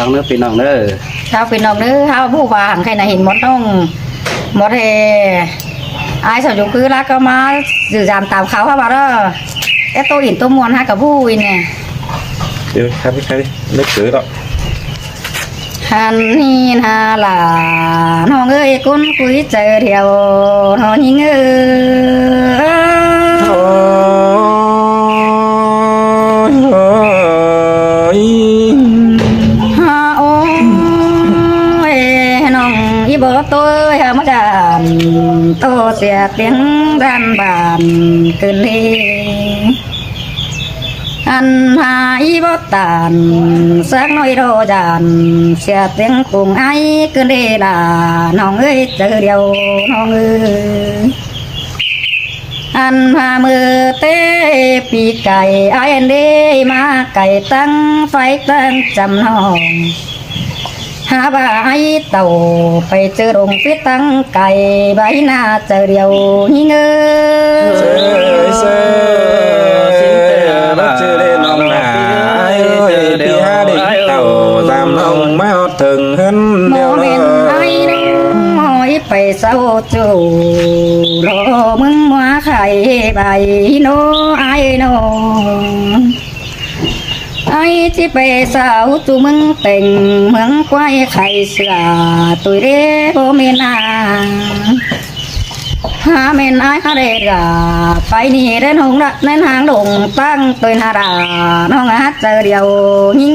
ฟังเนื้อปีน้องเด้อ ชาวพี่น้องเด้อเฮาผู้ว่าหังใครน่ะเห็นหมดน้องหมดอายสาวอยู่คือรักก็มาสื่อสารตามเขาว่าเด้อแต่ตัวอินตัวมวลฮะกับผู้อินเนี่ย เดี๋ยวครับพี่นึกถือหรอก ฮันนี่นาลาน้องเอ้ยกุ้นคุยเจอเดียวน้องยิงฮาโอ้ยน้องอีบ่ตัวฮามาดานโตเสียเตียงด้านบ้านขึ้นเลยอันหายบ่ตานสักน้อยโรจานเสียเตียงปุ่งไอ้ขึ้นได้ล่ะน้องเอ้ยเจอเดียวน้องเอ้ยอันพามือเต้ปีไก่ไอ้อันเดมาไก่ตั้งไฟตั้งจำน้องหาบ่าไอ้เต่าไปเจอรงพิตั้งไก่ใบหน้าเจอเดียวนี่เงชื่อเล่นน้องหนาพี่ฮาดิเต่าตามน้องมาถึงหัน โม เดียว เมนไอ้น้อยไปเศร้าจูรอมึงมาไข่ใบโนไอ้โนไอ้ที่ไปเศร้าจูมึงเต่งเมืองควายไข่เสือตุยเร่โมเมนอาหาเมนไอ้ฮาเรกาไปนี่เดินหงละเน้นหางดงตั้งตัวนาราน้องอาเจอเดียวยิง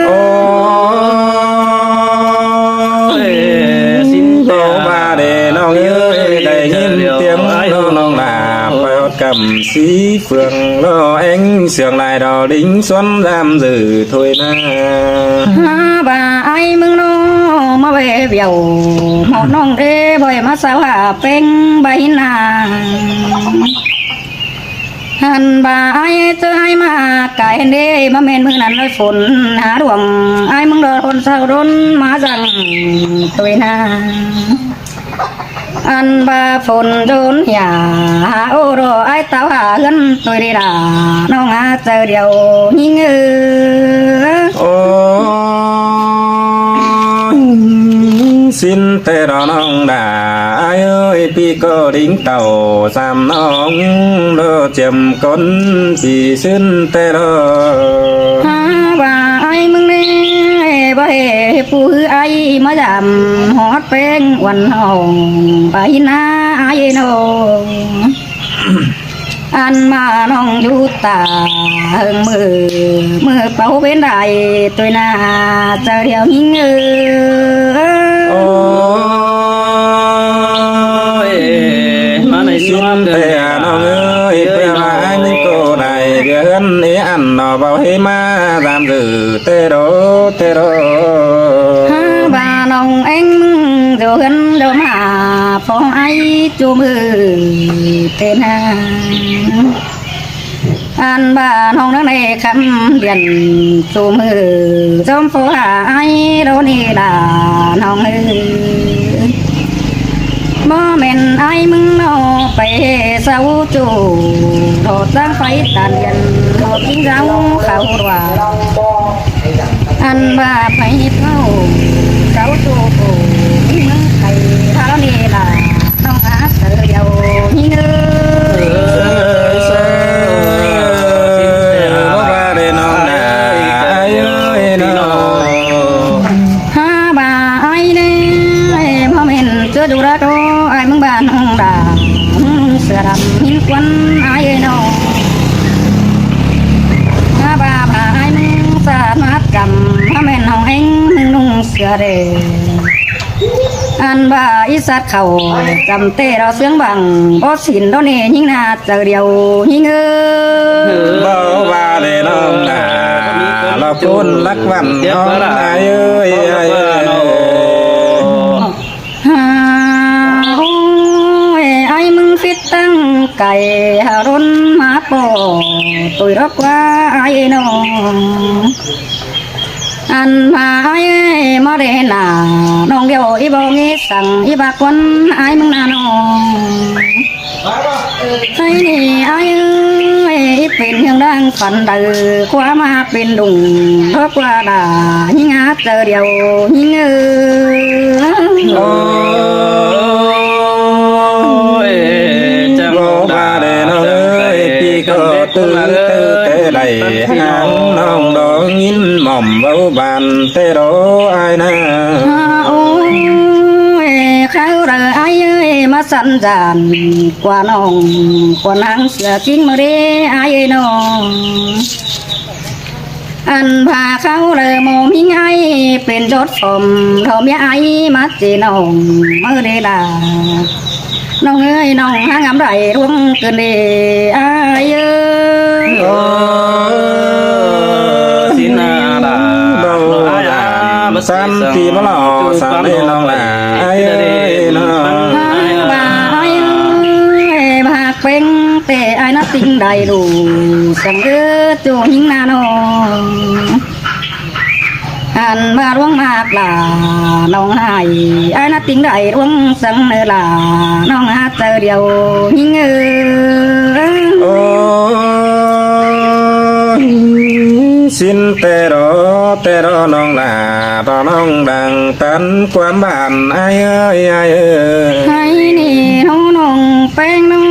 โอ้สินโตมาเดน้องเอ้ยได้ยินเสียงน้องหนาไปอดกำสีเฟืองรอเอ็งเสียงลายดอดิ้งสวนรำสื่อถอยหน้า ฮาบ่าไอ้มึงโนมาเวเบียวหมอน้องเด้บ่อยมาสาวหาเป็นใบหน้าหันบ่าไอ้เจอไอ้มาไก่เด้มาเมนมึงนั้นน้อยฝนหาดวงไอ้มึงโดนคนเศร้าโดนมาจังตัวหน้าอันบ่าฝนโดนหยาหาโอโรไอ้เต้าหาเงินตัวดีดาน้องหาเจอเดียวยิงโอ้สินเตรอน้องดาเอ้ยพี่ก็ดิ้งเต่าสามน้องโลเจียมก้นพี่สินเตรอ ฮาว่าไอ้มึงนี่บ่เห็ผู้ไอ้มาดำฮอดเป็นวันห้องไปหน้าไอ้โนอันมาน้องอยู่ตาเฮิงมือเป่าเป็นได้ตัวหน้าเจอเดียวหิงโอ้ยมาในสินเตรน้องเอ้ยไปมานี่ก็ได้เดือนนี้อันนอเบาให้มาตามสื่อเตโรฮาบ่าน้องเอ็งเดี๋ยวเห็นเดี๋ยวมาพอไอ้จูมือเต้นอันบ้านห้องนั่งในคำเดียนจูมือจอมโฟหาไอ้โรนี่ลาน้องบ่แม่นไอ้มึงนอไปเศร้าจูโดดตั้งไฟตันเดียนโดดทิ้งเจ้าเขาว่าอันบ้าไปเฝ้าเศร้าจูมึงไข่ท่านี่ลาน้องอาเสือเดียวนี่เนื้ดูระโดไอ้มึงบ้านห้องดาเสือดำหินควันไอ้น้องถ้าบ้าผ่าไอ้มึงสาดมัดกำถ้าแม่นห้องเอ็งมึงนุ่งเสือเดอันบ้าอีสัตว์เขาจำเตะเราเสียงบังบ่สินโดนเยิ่งนาเจอเดียวยิ่งบ่ว่าเลยน้องนาเราพูดรักวันน้องนายเอ้ยไอ้มึงฟิตตั้งไก่หารุนมาปอตุยรักว่าไอ้น้องอันมาไอ้มาเรน่าน้องเดียวอีบอกงี้สั่งอีบากคนไอ้มึงนาน้อง ให้นี่ไอ้เอ้ยเป็นยังดังฝันเดือคว้ามาเป็นดุงเพราะว่าด่ายิ่งหาเจอเดียวยิ่งโอ้ยจัง โลบาเดน้องเอ้ยพี่ก็ตื่นเตไหลหางน้องดอกยินหม่อมเบาบานเตโรไอ้นะ โอ้ยเขาเรอไอ้เอ้ยมาสั่นจานกว่าน้องกว่านางเสือจริงมาเด้ไอ้น้องอันพาเขาเลยโมมิไงเป็นจดผมทอมยาไอมัดจีน้องมือเดดาน้องเอ้ยน้องหางำไรร่วงเกินเดไอเอ้ย สินาดา เบาดานสันติมาหล่อสันให้น้องละไอ้เอ้ยน้อง หางบ่าไอเอ้ยบากเป็นแต่ไอนัดติงได้ดูสังเกตจูหิงนาน้องอันมาร่วงมากล่ะน้องหายไอ้นัดติงได้ร่วงสังเนล่ะน้องหาเจอเดียวหิงโอ้สินแต่รอน้องลารอน้องดังตันความบ้านไอ้เอ้ยไอ้เอ้ย ให้นี่น้องแป้งน้อง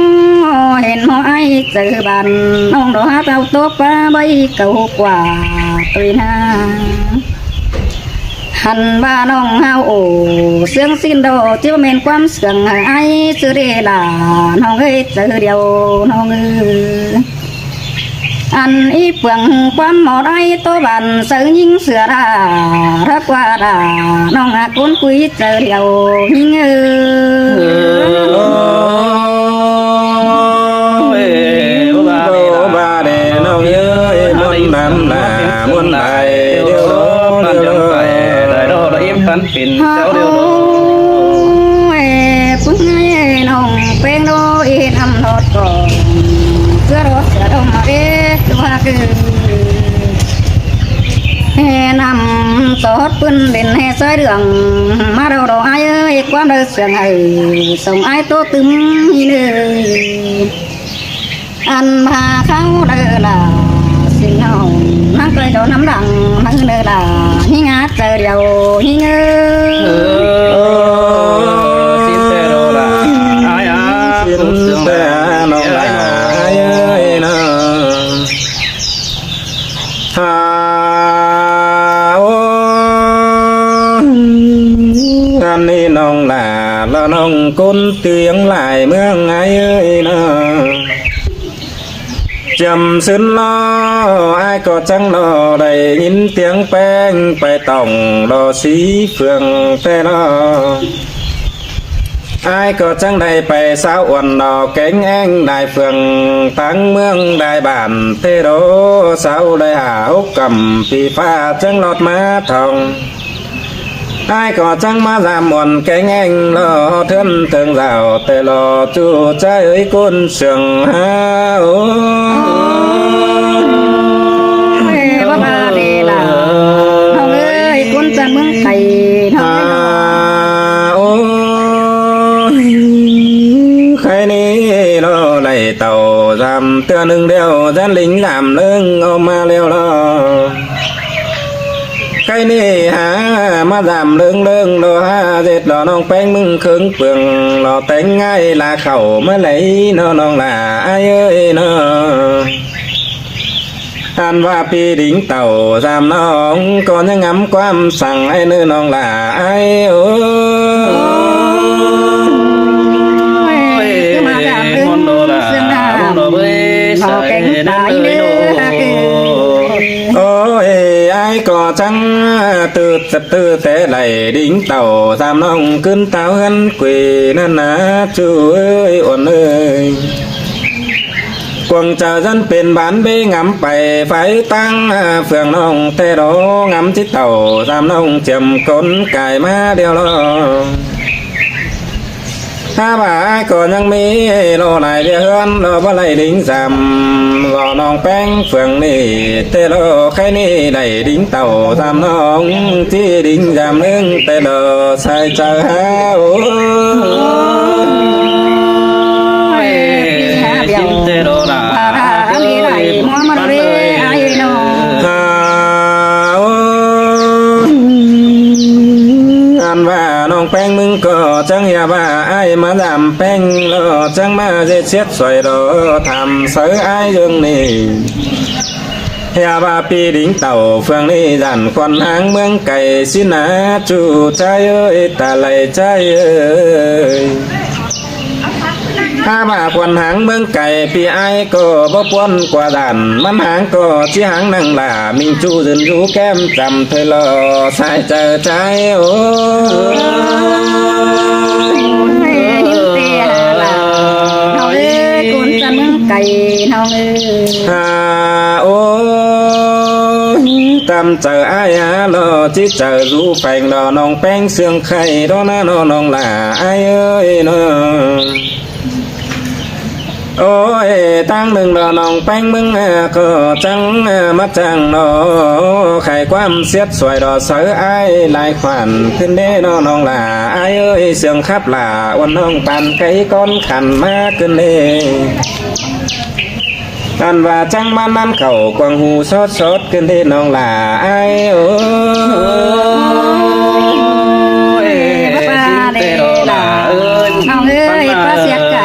เห็นหัวไอ้เจอบันน้องรอหาเต้าตกปลาใบเก่ากว่าตุยนาหันบ้าน้องเฮาโอเสียงสิ้นโดจิ้วเมนความเสียงไอ้ซื้อเดล่ะน้องเอ้ยเจอเดียวน้องเอ้ยอันอีเปลืองความหมอได้ตัวบันเสือยิงเสือดารักว่าดาน้องอากุนคุยเจอเดียวยิงโอ้ยโบาเดน้องเอ้ยมนต์นั้นน่ะมนต์ไอเดียวนั่น เดี จั ยว งไปได้ดอกอิ่มพันปิ่นเจ้าเดียว พึ่งให้น้องเป็นโดยทำรถก่อนเพื่อรถจะต้องมาเอ๊ะตัวคือแห่นำสอดปืนเด่นแห่สายเดืองมาเราดอกไอ้เอ้ยความเดือดเสียงไอ้ส่งไอ้โตตึมนี่เลยอันพาเขาเดินละสิ่งน้องนั่งไกลโดนน้ำดังนั่งเดินละหิงาเจอเดียวหิงสินแต่โรละอายอา สินแต่น้องลาไอ้เอ้ยน้องฮาโอ้อันนี้น้องลาแล้วน้องก้นเตียงหลายเมืองไอ้เอ้ยน้องจำสินล้อไอ้ก็จังรอได้ยินเตียงแป้งไปต้องรอสีเฟืองแต่รอไอ้ก็จังได้ไปสาวอ่อนดอกแกงแองได้เฟืองตั้งเมืองได้บ้านเทโรสาวได้หาหกกำปีฟ้าจังหลอดมาทองไอ้ก็จังมาลามอ่อนแกงแองรอเทินเทิงราวแต่รอจู่ใจเอ้ยก้นเสียงหาโอ้ว่ามาเดล่ะน้องเอ้ยคุณจะเมืองไก่น้องโอ้ใครนี่รอได้เต่าจำเตือนหนึ่งเดียวจันลิงจำเรื่องเอามาเร็วรอใครนี่หามาจำเรื่องรอหาเจ็ดรอน้องแป้งมึงเคืองเปลืองรอแต่งง่ายลาเข่าเมื่อไหร่น้องล่ะไอ้เอ้ยน้องท่านว่าปีดิ่งเต่าจำน้องก่อนยังงำความสั่งไอ้เนื้อน้องล่ะไอ้โอ้มาดามตึงเสื้อหน้าหอแกงตายเนื้อ โอ้ยไอ้ก็จังตื่นแต่ไหลดิ่งเต่าตามน้องขึ้นเต่าหันquỳนั่นนะchú ơi ổn ơi quần chờ dânเป็นbán bê ngắm bày phải tăng phường nông tê đó ngắm chiếc tàu giam nông chìm con cài má đeo lo ta bà ai cònยังมีโลไหนเดือนโลบ่ไหลดิ้งจำรอน้องแป้งเฟืองนี่เตโลใครนี่ได้ดิ้งเต่าจำน้องที่ดิ้งจำนึงเตโลใส่ใจหาโอ้ แป้งมึงก็จังอย่าว่าไอ้มาดำแป้งรอจังมาเจ็ดสวยรอทำเสือไอ้ยังนี่อย่าว่าปีดิ่งเต่าเฟืองนี่ดันควันหางเมืองไก่สินะจูใจเอ้ยตาไหลใจเอ้ยถ้าว่าควันหางเมืองไก่พี่ไอ้ก็บ่ปวนกว่าดันมันหางก็ที่หางนั่งหล่ามิงจูดินรู้แก้มจำเธอรอสายเจอใจโอ้ เตี้ยละน้องเอ้ยคุณจะเมืองไก่น้องเอ้ย โอ้ตามเจออายรอที่เจอรู้แฝงดอน้องแป้งเสื่องไข่ดอนะน้องหล่าอายเอ้ยน้องโอ้ยตั้งหนึ่งดอน้องแป้งมึงก็จังมาจังนอไข่ความเสียดสวยดอเสืออายลายขวัญขึ้นเด้น้องหล่าอายเอ้ยเสื่องขับหล่าวันน้องปั่นไก่ก้อนขันมาขึ้นเด้อันว่าจังมันนั้นเข่ากวางหูสดขึ้นที่น้องหล่าไอ้โอ้ย ป้าเด้ละน้องเอ้ยป้าเสียไก่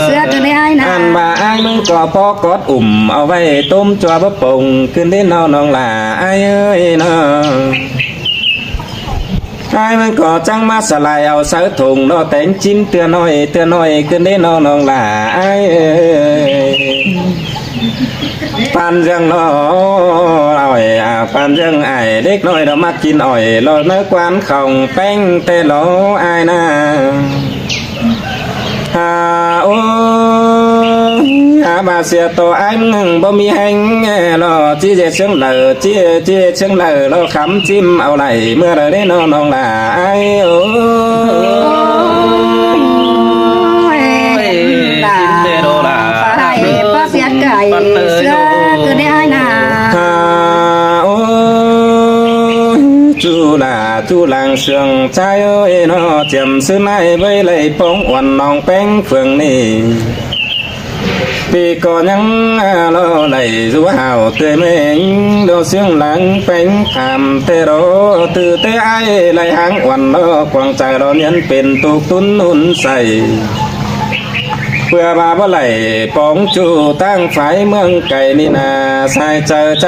เสื้อตัวนี้ไอ้นะ อันว่าไอ้มึงก็พอกอดอุ่มเอาไว้ต้มจัวบะปงขึ้นที่น้องหล่าไอ้เอ้ยน้องไอ้มันก็จังมาสลายเอาเสือถุงนอแต่งจิ้นเตือนน้อยขึ้นที่น้องหล่าไอ้เอ้ยปันยังน้อยปันยังไอเด็กน้อยเรามากินอ่อยเราเนื้อกวานของแป้งแต่เราไอนะโอ้บาเสียตัวไอ้มึงบ่มีแหงเราจี้เจ็ดเชิงเหล่อจี้เชิงเหล่อเราขำจิ้มเอาไหลเมื่อไรได้น้องหล่าไอโอ้ เสียไก่เสื้อคือได้นา โอ้จูลางเสียงใจเอ้ยน้อเจียมซื้อในใบไหลปองวันน้องแป้งเฟืองนี่ปีก่อนยังรอไหลสัวหาวเตยเม่งโดเสียงหลังแป้งขามเตโรตื่นเตไอไหลหางวันรอกวางใจรอเนียนเป็นตุกตุนนุนใส่เพื่อบาบ่ไหลปองจูตั้งไฟเมืองไก่นี่นาใส่เจอใจ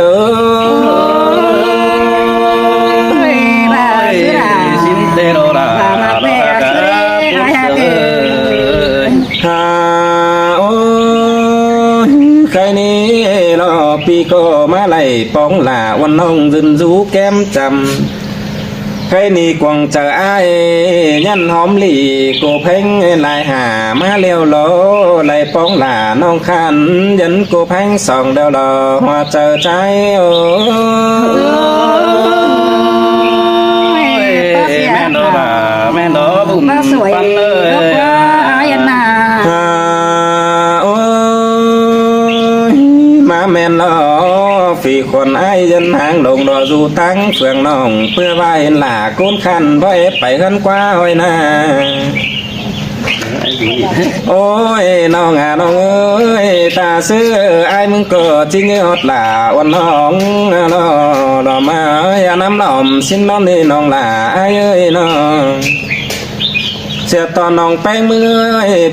โอ้ยบ้าเสื้อ สินเตโรรา บ้าแม่เสื้อไอ้เอ้ย โอ้ใครนี่รอปีก็มาไหลปองหล่าวันน้องยืนรูแก้มจำใครนี่กวางเจอไอ้ยันหอมหลีโกเพ่งลายหามาเลี้ยวโลไหลปองหล่าน้องขันยันโกเพ่งสองเดียวรอหัวเจอใจโอ้แม่นอราแม่นอบุ่ม บ้าสวย ปันเลย บ้าไอ้นา โอ้ยมาแม่นอฝีคนไอ้ยันหางลงรอดูตั้งเฟืองน้องเพื่อว่าเห็นหล่าก้นขันบ่เอ็ดไปขันกว่าห้อยนาโอ้ยน้องน้องเอ้ยตาซื้อไอ้มึงก็จริงฮอดหล่าวันน้องรอมาอย่าน้ำหนอมสิ้นน้องนี่น้องหล่าไอ้เอ้ยน้องเสียตอนน้องแป้งมือ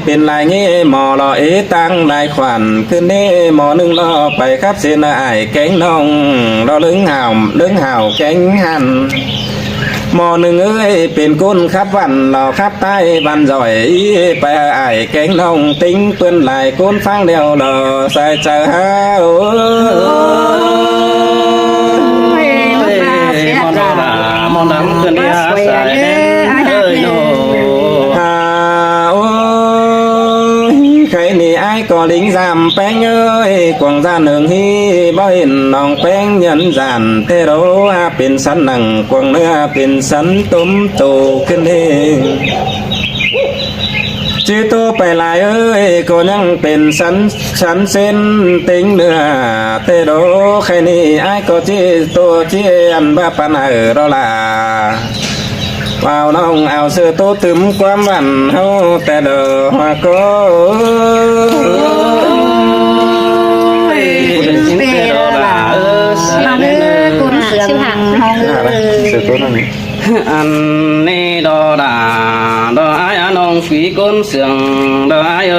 เป็นลายเงี้ยหมอรอตั้งลายขวัญขึ้นนี่หมอหนึ่งรอไปครับเสียนไอ้แกงน้องรอลึงห่าวแกงหันหมอหนึ่งเอ้ยเป็นก้นครับวันรอครับใต้บันจ่อยไปไอ้แกงน้องติ้งเปื้อนลายก้นฟังเดียวรอใส่เจอฮะโอ้มอนอรามอนดำขึ้นที่หาสายแน่เอ้ยโน โอ้ยใครนี่ไอ้ก็ลิงจำแป้งเอ้ยกวางจานหนึ่งฮีบ่เห็นน้องแป้งยันจานเตโรเป็นสันหนังกวางเนื้อเป็นสันตุ้มโตขึ้นเองจีโตไปหลายเอ้ยก็ยังเป็นสันเส้นติงเนื้อเตโรใครนี่ไอ้ก็จีโตจีอันบ้าปันรอลาว้าวน้องเอาเสื้อโตตึมความหวันเฮาแต่เด้อมาก็ สินเตโรรา น้องเอ้ยคุณเสือห้องเอ้ย เสื้อโตนั่น anh nê đò đà đò ai anh ông phí côn sườn đò ai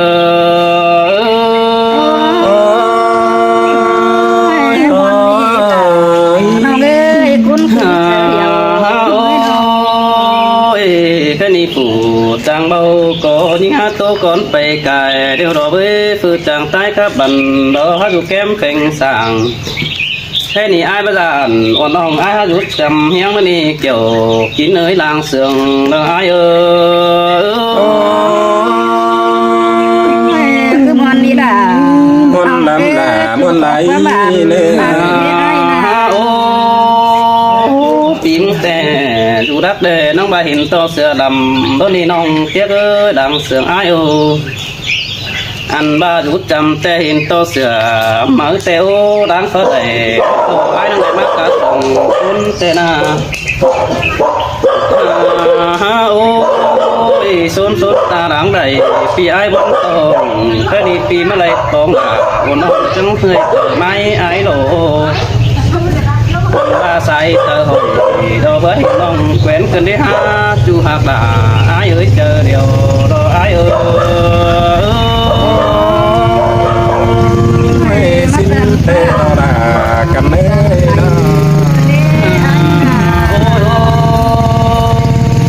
cái ni phủ trang bao có những hát tố con bày cài đều đó với phương trang tay các bạn đó hát dù kém khinh sàng thế ni ai bây giờ còn ông ai hát rút chầm hiang cái ni kiểu kín nơi làng sườn đó ai cứ mòn đi là muôn năm là muôn lấy lên tiếng tè dù đắc đề nông bà hình to sữa đầm đôi ni nông tiếc ơi đằng sườn ai ô ăn ba rút chầm tè hình to sữa mở tè ô đáng khó để ai đang để mắc cả sòng cuốn tè na ôi xôn xôn ta đáng đầy vì ai vẫn tòng cái đi vì mà lại tòng cả buồn nó chẳng hơi mai ai đổ ta say tơ hồi đó với lòng quen cần đi ha chú hạt là ai ơi chờ điều đó ai ơi xin thế đó là cầm mê đó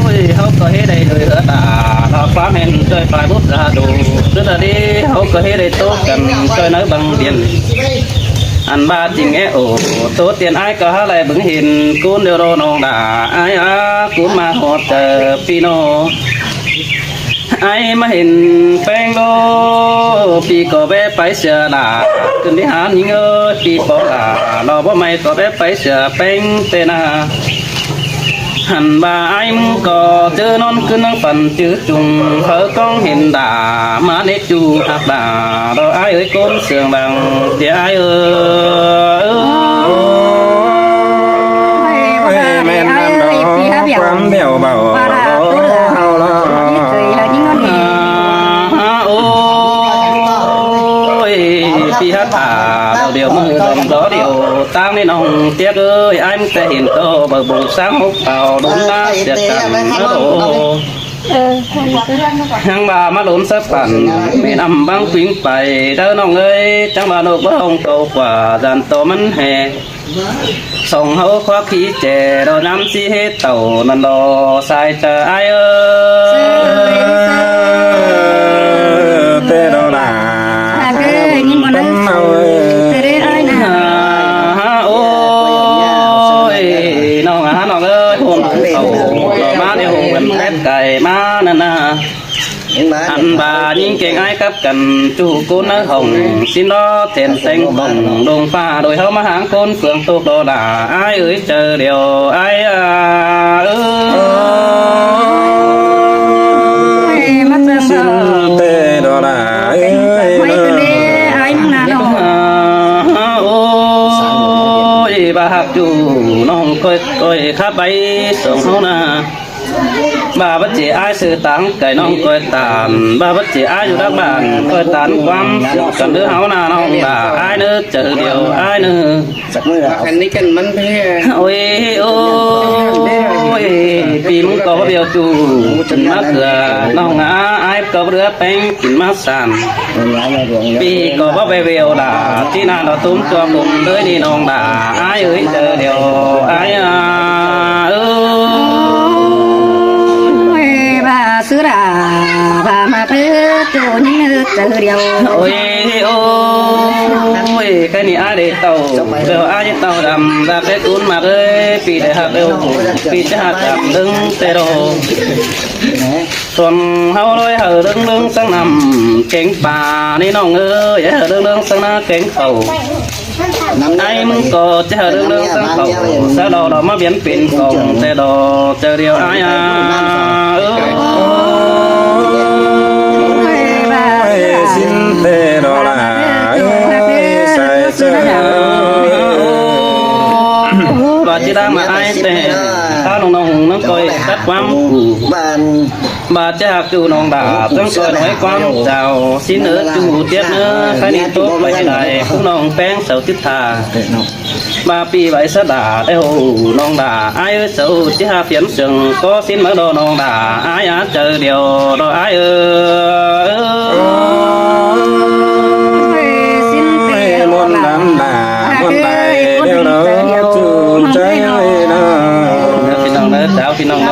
ôi không có hết đây người nữa là phá men chơi phải bút ra đồ tức là đi không có hết đây tốt cần chơi nói bằng tiền anh ba chính nghe ổ số tiền ai có lại bứng hình cuốn đều đồ nong đã ai cuốn mà hot pino ai mà hình phèn đô pi có bé phải sửa là cần đi hán những ơi pi bỏ là lo bố mày có bé phải sửa phèn tên à hẳn bà anh có chữ non cứ nâng phần chữ trùng hở con hình đà má nết chu hạt đà đó ai ơi con sườn bằng thì ai ơi men năm đó quán bèo bảo hao lo ôi phi hát thả đầu điều mừng dòng đó điều tang nên nòng tiếc ơi anh sẽ hiện tô bờ bù sáng hút vào đúng ta sẽ cầm nó đổ hang bà má đốn sắp phản mẹ nằm băng quyến bày đỡ nòng ơi chẳng bà nộp bất hồng cầu quả dàn tổ mắn hè sông hấu khoác khí trẻ đồ năm chi hết tàu nằm đò sai chờ ai ơi thế đó là tấm ôi nó ơi hồn tàu má đi hồn mình ép cày má nè nè anh bà nhìn kênh ai cấp cần chú cô nơ hồng xin đó tiền xanh bồng đồng pha đôi hấu má háng côn phường tục đồ là ai ơi chờ điều ai xin thế đó là ôi bà hạt chủ nông coi khá bay sống hấu nà bà bất chỉ ai sự táng cái nông coi tàn bà bất chỉ ai dù đắc bản coi tàn quam cần đứa háo nào nông bà ai nữa chờ điều ai nữa anh đi cần mắn thế ôi ôi vì muốn có biểu chủ chân mắt cửa nông ai có đứa bánh kín mắt sàn vì có bắp bè bèo đã tí nào nó túm cho cùng tới đi nông đã ai ơi chờ điều ai bà xứ đà bà mà cứ chỗ những chờ điều ôi ôi cái này ai để tàu đều ai tàu đầm ra cái cuốn mà ơi vì để hạt đều vì để hạt đầm đứng tê đồ tuần hao đôi hở đứng sang nằm cánh bà đi nòng ơi hở đứng sang na cánh tàu ai muốn có chứ hở đứng sang tàu sao đầu đó mà biến pin cổng tê đồ chờ điều ai xin thế đó là và chỉ đa mà ai tè ta nong nong nó coi cắt quăng bạn bà cha chủ nong đàต้องcoi nói quăng chào xin nữa chủ tiếp nữa khai đi tốt vậy này cũng nong bén sầu tiếp thà ba pi vậy sát đà để hồ nong đà ai ơi sầu chỉ hà phiến sừng có xin mở đồ nong đà ai á chờ điều đồ ai muôn đám đà muôn tài đều đó chùm trái ơi đó phi nong nữa chào phi nong